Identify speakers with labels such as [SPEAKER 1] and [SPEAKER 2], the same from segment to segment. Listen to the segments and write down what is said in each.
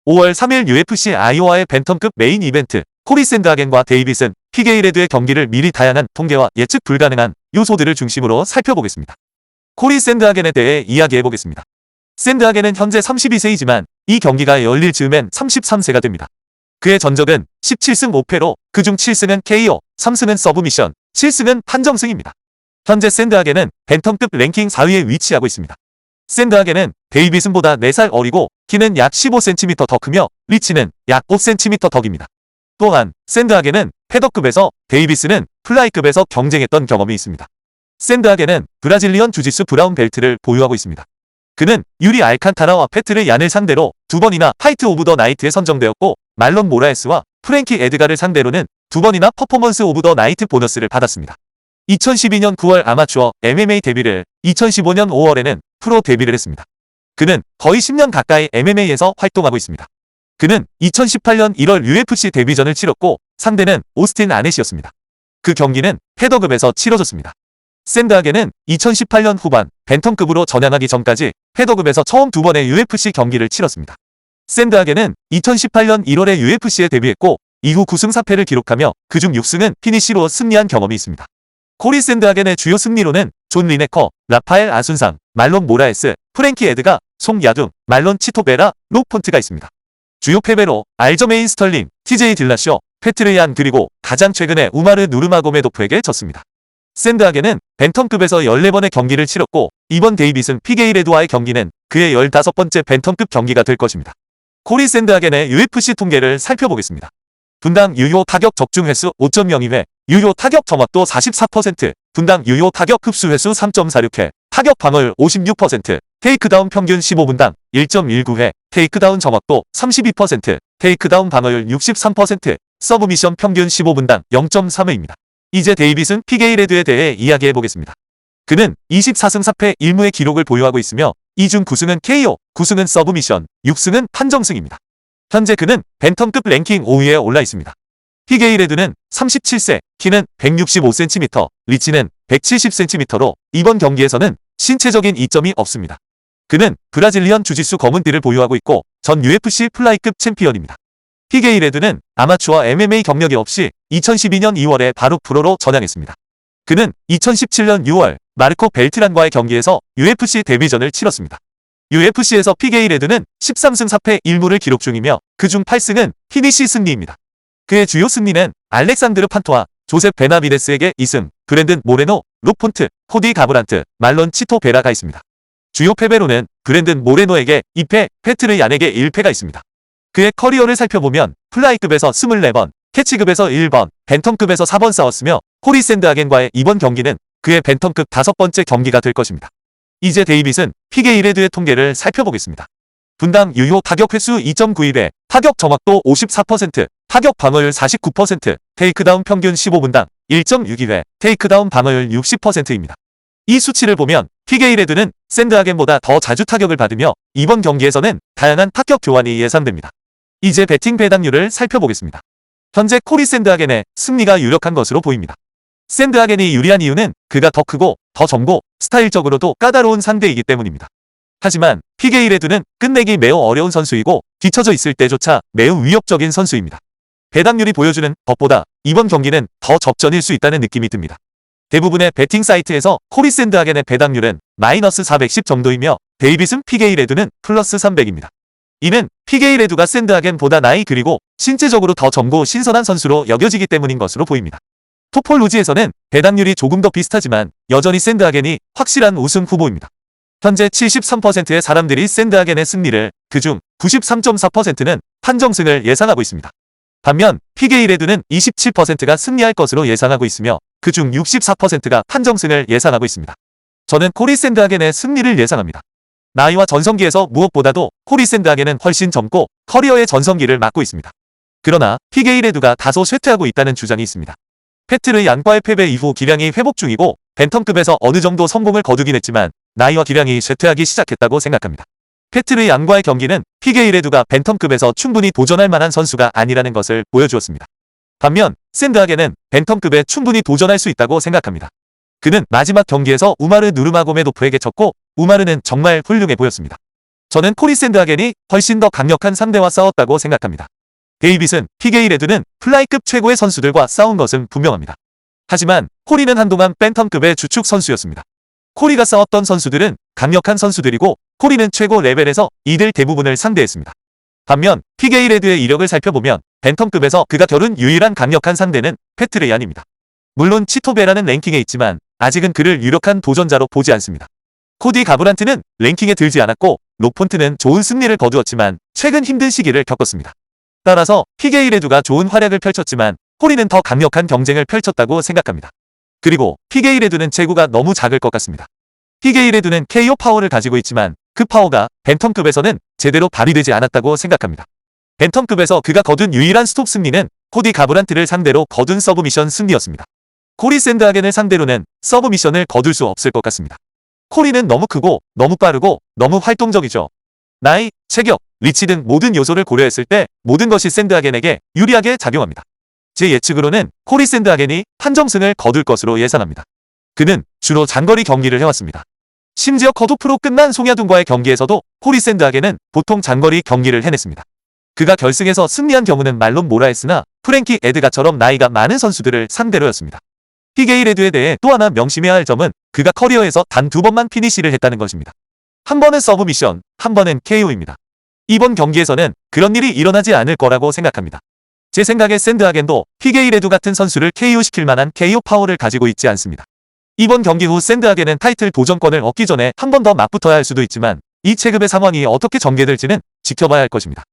[SPEAKER 1] 5월 3일 UFC 아이오와의 벤텀급 메인 이벤트 코리 샌드하겐과 데이빗은 피게이레드의 경기를 미리 다양한 통계와 예측 불가능한 요소들을 중심으로 살펴보겠습니다. 코리 샌드하겐에 대해 이야기해보겠습니다. 샌드하겐은 현재 32세이지만 이 경기가 열릴 즈음엔 33세가 됩니다. 그의 전적은 17승 5패로 그중 7승은 KO, 3승은 서브미션, 7승은 판정승입니다. 현재 샌드하겐은 벤텀급 랭킹 4위에 위치하고 있습니다. 샌드하겐은 데이빗슨보다 4살 어리고 키는 약 15cm 더 크며 리치는 약 5cm 더 깁니다. 또한 샌드하겐은 패더급에서 데이빗슨은 플라이급에서 경쟁했던 경험이 있습니다. 샌드하겐은 브라질리언 주짓수 브라운 벨트를 보유하고 있습니다. 그는 유리 알칸타라와 페트르 얀을 상대로 2번이나 파이트 오브 더 나이트에 선정되었고 말론 모라에스와 프랭키 에드가를 상대로는 2번이나 퍼포먼스 오브 더 나이트 보너스를 받았습니다. 2012년 9월 아마추어 MMA 데뷔를 2015년 5월에는 프로 데뷔를 했습니다. 그는 거의 10년 가까이 MMA에서 활동하고 있습니다. 그는 2018년 1월 UFC 데뷔전을 치렀고 상대는 오스틴 아넷이었습니다. 그 경기는 패더급에서 치러졌습니다. 샌드하겐은 2018년 후반 벤텀급으로 전향하기 전까지 패더급에서 처음 2번의 UFC 경기를 치렀습니다. 샌드하겐은 2018년 1월에 UFC에 데뷔했고 이후 9승 4패를 기록하며 그중 6승은 피니시로 승리한 경험이 있습니다. 코리 샌드하겐의 주요 승리로는 존 리네커, 라파엘 아순상, 말론 모라에스, 프랭키 에드가, 송야둥, 말론 치토베라, 록 폰트가 있습니다. 주요 패배로 알저메인 스털링, TJ 딜라쇼, 페트르 얀 그리고 가장 최근에 우마르 누르마고메도프에게 졌습니다. 샌드하겐은 벤텀급에서 14번의 경기를 치렀고 이번 데이빗은 피게이레드와의 경기는 그의 15번째 벤텀급 경기가 될 것입니다. 코리 샌드하겐의 UFC 통계를 살펴보겠습니다. 분당 유효 타격 적중 횟수 5.02회, 유효 타격 정확도 44%, 분당 유효 타격 흡수 횟수 3.46회, 타격 방어율 56%, 테이크다운 평균 15분당 1.19회, 테이크다운 정확도 32%, 테이크다운 방어율 63%, 서브미션 평균 15분당 0.3회입니다. 이제 데이빗은 피게이레드에 대해 이야기해보겠습니다. 그는 24승 4패 1무의 기록을 보유하고 있으며 이 중 9승은 KO, 9승은 서브미션, 6승은 판정승입니다. 현재 그는 벤텀급 랭킹 5위에 올라 있습니다. 피게이레드는 37세, 키는 165cm, 리치는 170cm로 이번 경기에서는 신체적인 이점이 없습니다. 그는 브라질리언 주짓수 검은띠를 보유하고 있고 전 UFC 플라이급 챔피언입니다. 피게이레드는 아마추어 MMA 경력이 없이 2012년 2월에 바로 프로로 전향했습니다. 그는 2017년 6월 마르코 벨트란과의 경기에서 UFC 데뷔전을 치렀습니다. UFC에서 피게이레드는 13승 4패 1무를 기록 중이며 그중 8승은 피니시 승리입니다. 그의 주요 승리는 알렉산드르 판토와 조셉 베나비데스에게 2승, 브랜든 모레노, 록 폰트, 코디 가브란트, 말론 치토베라가 있습니다. 주요 패배로는 브랜든 모레노에게 2패, 페트르 얀에게 1패가 있습니다. 그의 커리어를 살펴보면 플라이급에서 24번, 캐치급에서 1번, 벤텀급에서 4번 싸웠으며 코리 샌드하겐과의 이번 경기는 그의 벤텀급 5번째 경기가 될 것입니다. 이제 데이빗은 피게이레드의 통계를 살펴보겠습니다. 분당 유효 타격 횟수 2.91회, 타격 정확도 54%, 타격 방어율 49%, 테이크다운 평균 15분당 1.62회, 테이크다운 방어율 60%입니다. 이 수치를 보면 피게이레드는 샌드하겐보다 더 자주 타격을 받으며 이번 경기에서는 다양한 타격 교환이 예상됩니다. 이제 배팅 배당률을 살펴보겠습니다. 현재 코리 샌드하겐의 승리가 유력한 것으로 보입니다. 샌드하겐이 유리한 이유는 그가 더 크고 더 젊고 스타일적으로도 까다로운 상대이기 때문입니다. 하지만 피게이레드는 끝내기 매우 어려운 선수이고 뒤처져 있을 때조차 매우 위협적인 선수입니다. 배당률이 보여주는 것보다 이번 경기는 더 접전일 수 있다는 느낌이 듭니다. 대부분의 베팅 사이트에서 코리 샌드하겐의 배당률은 마이너스 410 정도이며 데이빗은 피게이레드는 플러스 300입니다. 이는 피게이레드가 샌드하겐보다 나이 그리고 신체적으로 더 젊고 신선한 선수로 여겨지기 때문인 것으로 보입니다. 토폴로지에서는 배당률이 조금 더 비슷하지만 여전히 샌드하겐이 확실한 우승 후보입니다. 현재 73%의 사람들이 샌드하겐의 승리를, 그중 93.4%는 판정승을 예상하고 있습니다. 반면 피게이레드는 27%가 승리할 것으로 예상하고 있으며 그중 64%가 판정승을 예상하고 있습니다. 저는 코리 샌드하겐의 승리를 예상합니다. 나이와 전성기에서 무엇보다도 코리 샌드하겐은 훨씬 젊고 커리어의 전성기를 맞고 있습니다. 그러나 피게이레드가 다소 쇠퇴하고 있다는 주장이 있습니다. 페트르 얀과의 패배 이후 기량이 회복 중이고 벤텀급에서 어느 정도 성공을 거두긴 했지만 나이와 기량이 쇠퇴하기 시작했다고 생각합니다. 페트르 얀과의 경기는 피게이레드가 벤텀급에서 충분히 도전할 만한 선수가 아니라는 것을 보여주었습니다. 반면 샌드하겐은 벤텀급에 충분히 도전할 수 있다고 생각합니다. 그는 마지막 경기에서 우마르 누르마고메도프에게 졌고 우마르는 정말 훌륭해 보였습니다. 저는 코리 샌드하겐이 훨씬 더 강력한 상대와 싸웠다고 생각합니다. 데이빗은 피게이레드는 플라이급 최고의 선수들과 싸운 것은 분명합니다. 하지만 코리는 한동안 팬텀급의 주축 선수였습니다. 코리가 싸웠던 선수들은 강력한 선수들이고 코리는 최고 레벨에서 이들 대부분을 상대했습니다. 반면 피게이레드의 이력을 살펴보면 벤텀급에서 그가 겨룬 유일한 강력한 상대는 페트레이안입니다. 물론 치토베라는 랭킹에 있지만 아직은 그를 유력한 도전자로 보지 않습니다. 코디 가브란트는 랭킹에 들지 않았고 노폰트는 좋은 승리를 거두었지만 최근 힘든 시기를 겪었습니다. 따라서 피게이레드가 좋은 활약을 펼쳤지만 코리는 더 강력한 경쟁을 펼쳤다고 생각합니다. 그리고 피게이레드는 체구가 너무 작을 것 같습니다. 피게이레드는 KO 파워를 가지고 있지만 그 파워가 벤텀급에서는 제대로 발휘되지 않았다고 생각합니다. 벤텀급에서 그가 거둔 유일한 스톱 승리는 코디 가브란트를 상대로 거둔 서브미션 승리였습니다. 코리 샌드하겐을 상대로는 서브미션을 거둘 수 없을 것 같습니다. 코리는 너무 크고 너무 빠르고 너무 활동적이죠. 나이, 체격, 리치 등 모든 요소를 고려했을 때 모든 것이 샌드하겐에게 유리하게 작용합니다. 제 예측으로는 코리 샌드하겐이 판정승을 거둘 것으로 예상합니다. 그는 주로 장거리 경기를 해왔습니다. 심지어 컷오프로 끝난 송야둔과의 경기에서도 코리 샌드하겐은 보통 장거리 경기를 해냈습니다. 그가 결승에서 승리한 경우는 말론 모라에스나 프랭키 에드가처럼 나이가 많은 선수들을 상대로였습니다. 피게이레드에 대해 또 하나 명심해야 할 점은 그가 커리어에서 단 2번만 피니시를 했다는 것입니다. 한 번은 서브미션, 한 번은 KO입니다. 이번 경기에서는 그런 일이 일어나지 않을 거라고 생각합니다. 제 생각에 샌드하겐도 피게이레드 같은 선수를 KO시킬 만한 KO 파워를 가지고 있지 않습니다. 이번 경기 후 샌드하겐은 타이틀 도전권을 얻기 전에 한 번 더 맞붙어야 할 수도 있지만 이 체급의 상황이 어떻게 전개될지는 지켜봐야 할 것입니다.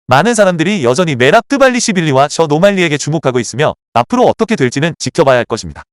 [SPEAKER 1] 많은 사람들이 여전히 메랍 뜨발리시빌리와 셔 노말리에게 주목하고 있으며 앞으로 어떻게 될지는 지켜봐야 할 것입니다.